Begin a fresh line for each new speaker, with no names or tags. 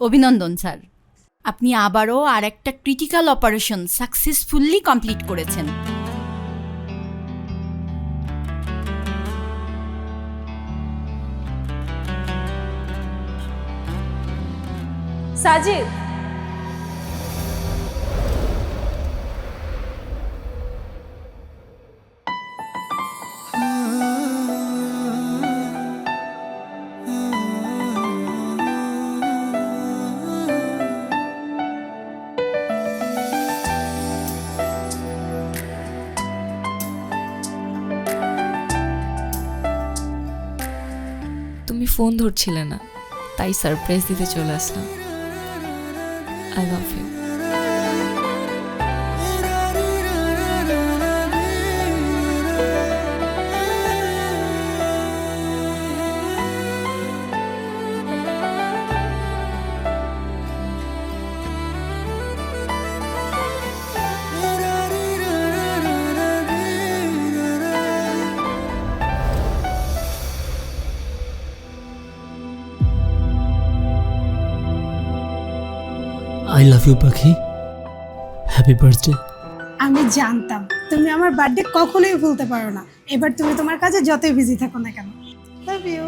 অভিনন্দন স্যার, আপনি আবারও আর একটা ক্রিটিক্যাল অপারেশন সাকসেসফুলি কমপ্লিট করেছেন।
সাজিদ,
তুমি ফোন ধরছিলে না, তাই সারপ্রাইজ দিতে চলে আসলাম। I love you.
I love you পাখি, হ্যাপি বার্থডে।
আমি জানতাম তুমি আমার বার্থডে কখনোই ভুলতে পারো না। এবার তুমি তোমার কাজে যতই বিজি থাকো না কেন। Love you.